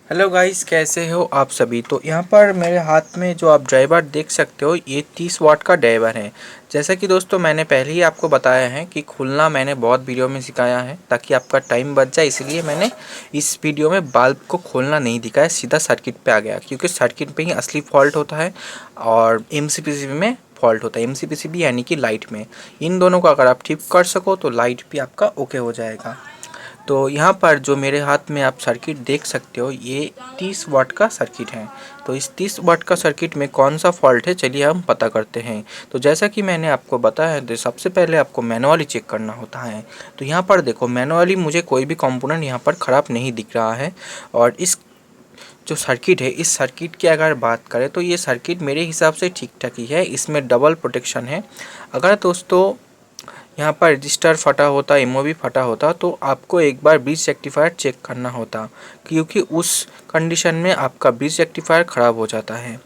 Hello guys, कैसे हो आप सभी। तो यहाँ पर मेरे हाथ में जो आप ड्राइवर देख सकते हो, ये 30 वाट का ड्राइवर है। जैसा कि दोस्तों मैंने पहले ही आपको बताया है कि खुलना मैंने बहुत वीडियो में सिखाया है ताकि आपका टाइम बच जाए, इसलिए मैंने इस वीडियो में बल्ब को खोलना नहीं दिखाया, सीधा सर्किट पे आ गया, क्योंकि सर्किट पे ही असली फॉल्ट होता है और एमसीपीसीबी में फॉल्ट होता है। एमसीपीसीबी यानी कि लाइट में, इन दोनों को अगर आप ठीक कर सको तो लाइट भी आपका ओके हो जाएगा। तो यहाँ पर जो मेरे हाथ में आप सर्किट देख सकते हो, ये 30 वाट का सर्किट है। तो इस 30 वाट का सर्किट में कौन सा फॉल्ट है, चलिए हम पता करते हैं। तो जैसा कि मैंने आपको बताया है, तो सबसे पहले आपको मैनुअली चेक करना होता है। तो यहाँ पर देखो, मैनुअली मुझे कोई भी कंपोनेंट यहाँ पर ख़राब नहीं दिख रहा है। और इस जो सर्किट है, इस सर्किट की अगर बात करें तो ये सर्किट मेरे हिसाब से ठीक ठाक ही है। इसमें डबल प्रोटेक्शन है। अगर दोस्तों यहाँ पर रजिस्टर फटा होता, एमओवी फटा होता, तो आपको एक बार ब्रिज रेक्टिफायर चेक करना होता, क्योंकि उस कंडीशन में आपका ब्रिज रेक्टिफायर ख़राब हो जाता है।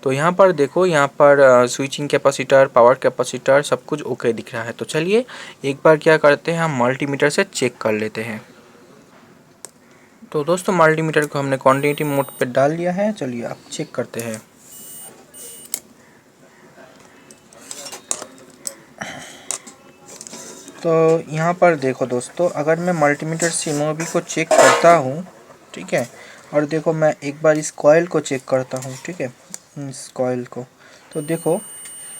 तो यहाँ पर देखो, यहाँ पर स्विचिंग कैपेसिटर, पावर कैपेसिटर सब कुछ ओके दिख रहा है। तो चलिए एक बार क्या करते हैं, हम मल्टीमीटर से चेक कर लेते हैं। तो दोस्तों मल्टीमीटर को हमने क्वांटिटी मोड पे डाल लिया है, चलिए आप चेक करते हैं। तो यहाँ पर देखो दोस्तों, अगर मैं मल्टीमीटर से एमओवी को चेक करता हूँ, ठीक है, और देखो मैं एक बार इस कॉइल को चेक करता हूँ, ठीक है, इस कॉइल को, तो देखो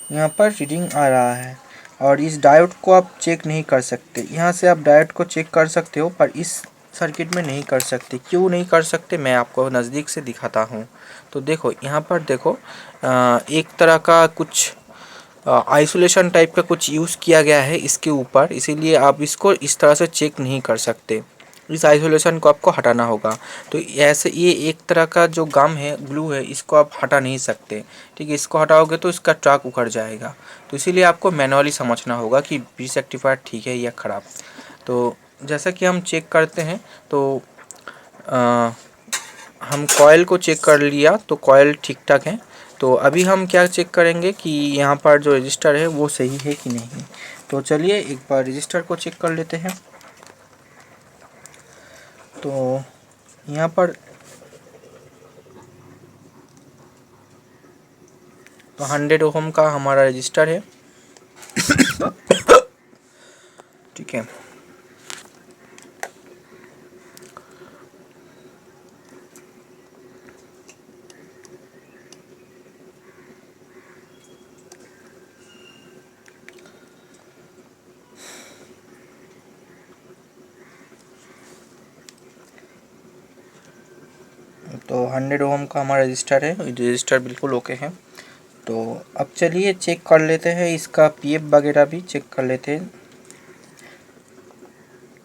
यहाँ पर रीडिंग आ रहा है। और इस डायोड को आप चेक नहीं कर सकते, यहाँ से आप डायोड को चेक कर सकते हो पर इस सर्किट में नहीं कर सकते। क्यों नहीं कर सकते, मैं आपको नज़दीक से दिखाता हूँ। तो देखो यहाँ पर देखो, एक तरह का कुछ आइसोलेशन टाइप का कुछ यूज़ किया गया है इसके ऊपर, इसीलिए आप इसको इस तरह से चेक नहीं कर सकते। इस आइसोलेशन को आपको हटाना होगा। तो ऐसे ये एक तरह का जो गम है, ग्लू है, इसको आप हटा नहीं सकते, ठीक है। इसको हटाओगे तो इसका ट्रैक उखड़ जाएगा। तो इसीलिए आपको मैनुअली समझना होगा कि ब्रिज रेक्टिफायर ठीक है या ख़राब। तो जैसा कि हम चेक करते हैं, तो आ, हम कॉयल को चेक कर लिया, तो कॉयल ठीक ठाक है। तो अभी हम क्या चेक करेंगे कि यहाँ पर जो रजिस्टर है वो सही है कि नहीं। तो चलिए एक बार रजिस्टर को चेक कर लेते हैं। तो यहाँ पर तो 100 ओम का हमारा रजिस्टर है, ठीक है। तो 100 ओम का हमारा रजिस्टर है, रजिस्टर बिल्कुल ओके है। तो अब चलिए चेक कर लेते हैं, इसका पीएफ वगैरह भी चेक कर लेते हैं।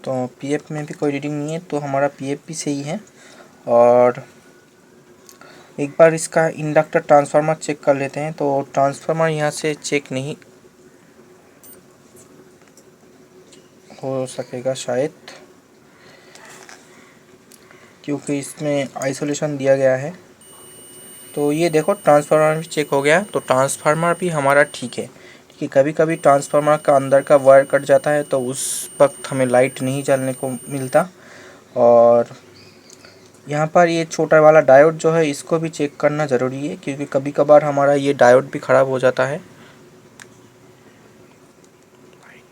तो पीएफ में भी कोई रीडिंग नहीं है, तो हमारा पीएफ भी सही है। और एक बार इसका इंडक्टर ट्रांसफार्मर चेक कर लेते हैं। तो ट्रांसफार्मर यहाँ से चेक नहीं हो सकेगा शायद, क्योंकि इसमें आइसोलेशन दिया गया है। तो ये देखो ट्रांसफार्मर भी चेक हो गया, तो ट्रांसफार्मर भी हमारा ठीक है। ठीक है, कभी कभी ट्रांसफार्मर का अंदर का वायर कट जाता है, तो उस वक्त हमें लाइट नहीं जलने को मिलता। और यहाँ पर ये छोटा वाला डायोड जो है, इसको भी चेक करना ज़रूरी है, क्योंकि कभी कभार हमारा ये डायोड भी ख़राब हो जाता है।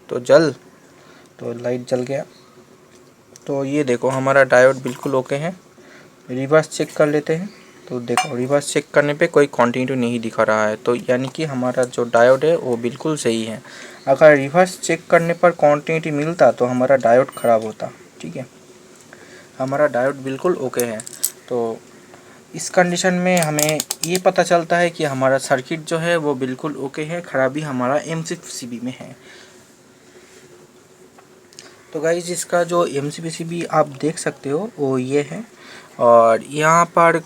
तो लाइट जल गया। तो ये देखो हमारा डायोड बिल्कुल ओके है। रिवर्स चेक कर लेते हैं। तो देखो रिवर्स चेक करने पे कोई कंटिन्यू नहीं दिखा रहा है, तो यानी कि हमारा जो डायोड है वो बिल्कुल सही है। अगर रिवर्स चेक करने पर कंटिन्यूटी मिलता तो हमारा डायोड ख़राब होता, ठीक है। हमारा डायोड बिल्कुल ओके है। तो इस कंडीशन में हमें ये पता चलता है कि हमारा सर्किट जो है वो बिल्कुल ओके है, खराबी हमारा एमसीपीसीबी में है। तो गाइज इसका जो एमसीपीसीबी आप देख सकते हो वो ये है। और यहाँ पर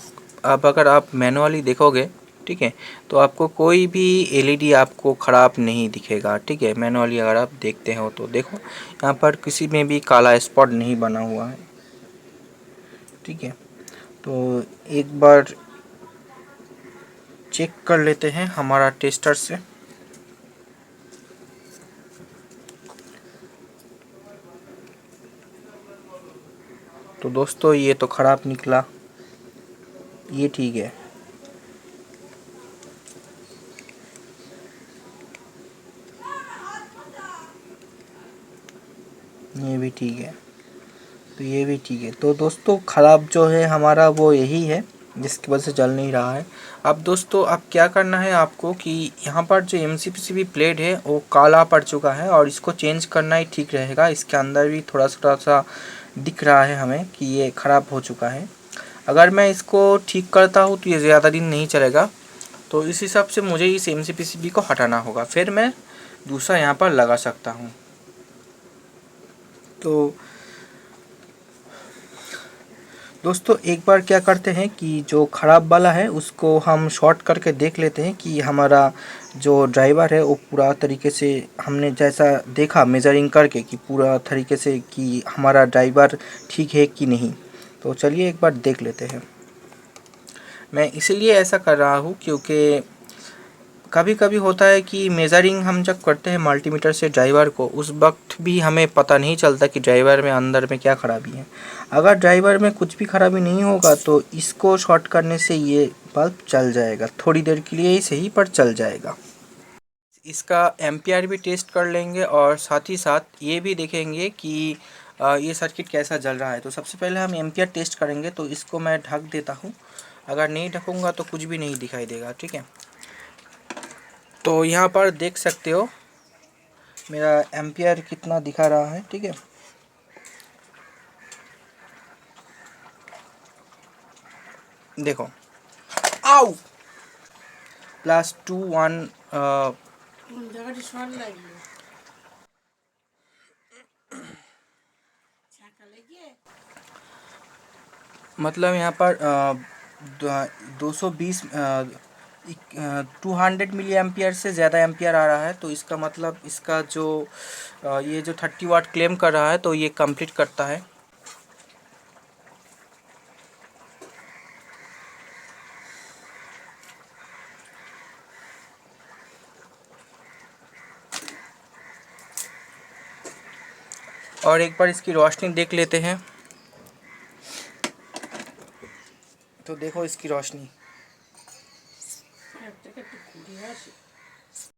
अब अगर आप मैनुअली देखोगे, ठीक है, तो आपको कोई भी एलईडी आपको ख़राब नहीं दिखेगा, ठीक है। मैनुअली अगर आप देखते हो तो देखो यहाँ पर किसी में भी काला स्पॉट नहीं बना हुआ है, ठीक है। तो एक बार चेक कर लेते हैं हमारा टेस्टर से। तो दोस्तों ये तो ख़राब निकला, ये ठीक है, ये भी ठीक है, तो ये भी ठीक है। तो दोस्तों ख़राब जो है हमारा वो यही है जिसकी वजह से चल नहीं रहा है। अब दोस्तों अब क्या करना है आपको कि यहाँ पर जो MCPCB प्लेट है वो काला पड़ चुका है और इसको चेंज करना ही ठीक रहेगा। इसके अंदर भी थोड़ा सा दिख रहा है हमें कि ये ख़राब हो चुका है। अगर मैं इसको ठीक करता हूँ तो ये ज़्यादा दिन नहीं चलेगा, तो इस हिसाब से मुझे इस MCPCB को हटाना होगा, फिर मैं दूसरा यहाँ पर लगा सकता हूँ। तो दोस्तों एक बार क्या करते हैं कि जो ख़राब वाला है उसको हम शॉर्ट करके देख लेते हैं कि हमारा जो ड्राइवर है वो पूरा तरीके से हमने जैसा देखा मेजरिंग करके कि पूरा तरीके से कि हमारा ड्राइवर ठीक है कि नहीं। तो चलिए एक बार देख लेते हैं। मैं इसीलिए ऐसा कर रहा हूँ क्योंकि कभी कभी होता है कि मेज़रिंग हम जब करते हैं मल्टीमीटर से ड्राइवर को, उस वक्त भी हमें पता नहीं चलता कि ड्राइवर में अंदर में क्या ख़राबी है। अगर ड्राइवर में कुछ भी ख़राबी नहीं होगा तो इसको शॉर्ट करने से ये बल्ब चल जाएगा, थोड़ी देर के लिए ही सही पर चल जाएगा। इसका एम्पियर भी टेस्ट कर लेंगे और साथ ही साथ ये भी देखेंगे कि ये सर्किट कैसा जल रहा है। तो सबसे पहले हम एम्पियर टेस्ट करेंगे, तो इसको मैं ढक देता हूँ। अगर नहीं ढकूँगा तो कुछ भी नहीं दिखाई देगा, ठीक है। तो यहाँ पर देख सकते हो मेरा एम्पियर कितना दिखा रहा है, ठीक है। देखो, आओ +2 1 मतलब यहाँ पर 220 200 मिली एम्पियर से ज़्यादा एम्पियर आ रहा है। तो इसका मतलब इसका जो ये जो 30 वाट क्लेम कर रहा है तो ये कंप्लीट करता है। और एक बार इसकी रोशनी देख लेते हैं। तो देखो इसकी रोशनी,